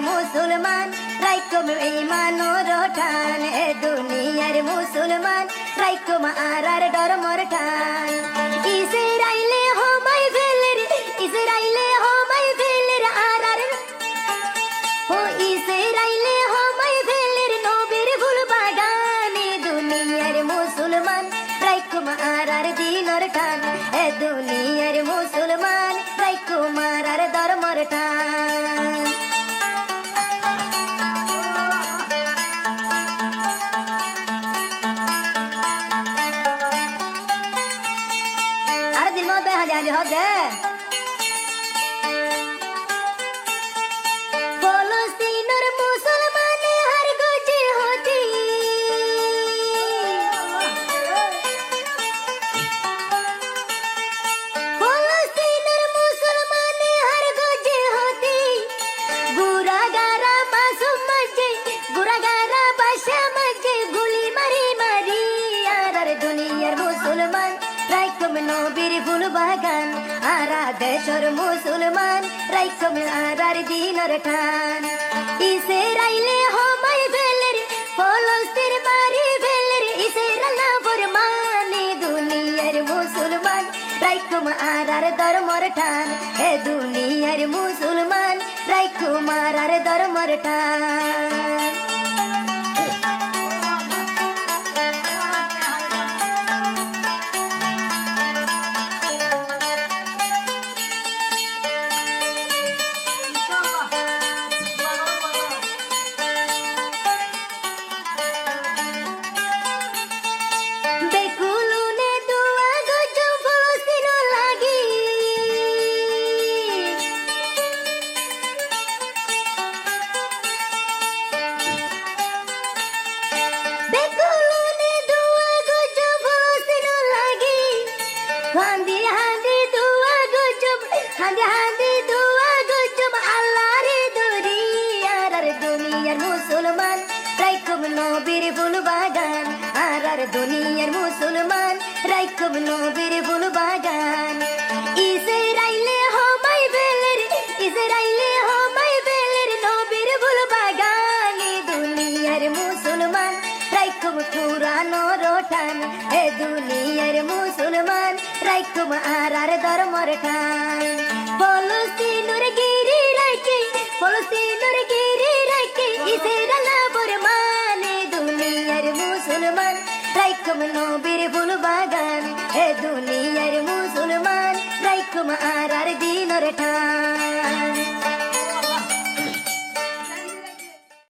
মুসলমান রাইকুম ইমানোর ঠান এ দুনিয়ার মুসলমান রাইকুম আর ডরমর ঠান ইসরাইলে হোমাই ফেলের ইসরাইলে হোমাই ফেলের আর ও ইসরাইলে হোমাই ফেলের নবীর ফুল বাগানে দুনিয়ার মুসলমান রাইকুম আর দিনর ঠান এ দুনিয়ার মুসলমান রাইকুম আর ধর্মর ঠান আর দিন মধ্যে হাজার হচ্ছে ফলস্তিনের মুসলমানে হার গজে হতি ফলস্তিনের মুসলমানে হার গজে হতি গুরাগারা মাসুম মজে গুরাগারা বাসা মজে গুলি মারি মারি আর দুনিয়ার মুসলমান রাইকুম নবীর ফুল বাগান আরা দেশর মুসলমান রাইকুম আর দিনর ঠান ইসরাইলে হোমাই ফেলের ফলস্তিন মারি ফেলের ইসরাইল ফরমানে দুনিয়ার মুসলমান রাইকুম আর ধর্মর ঠান হে দুনিয়ার মুসলমান রাইকুম আর ধর্মর ঠান বেকুলুনে দোয়া গজম ফলস্তিন লাগি বেকুলুনে দোয়া গজম ফলস্তিন লাগি হান্দি হান্দি দোয়া গজম হান্দি হান্দি দোয়া গজম আল্লাহরে দুনিয়ার দুনিয়ার মুসলমান রাইকুম নবীর ফুল বাগান আর দুনিয়ার মুসলমান রাইকুম নবীর ফুল বাগান ইসরাইলে হোমাই ফেলের ইসরাইলে হোমাই ফেলের নবীর ফুল বাগানে দুনিয়ার মুসলমান রাইকুম কুরআনোর ঠান হে দুনিয়ার মুসলমান রাইকুম আর ধর্মর ঠান ফলস্তিনের গিরি রাইকে ফলস্তিনের গিরি রাইকে ইসরাইল ফরমানে দুনিয়ার মুসলমান রাইকুম নবীর ফুল বাগান হে দুনিয়ার মুসলমান রাইকুম আর দিনর ঠান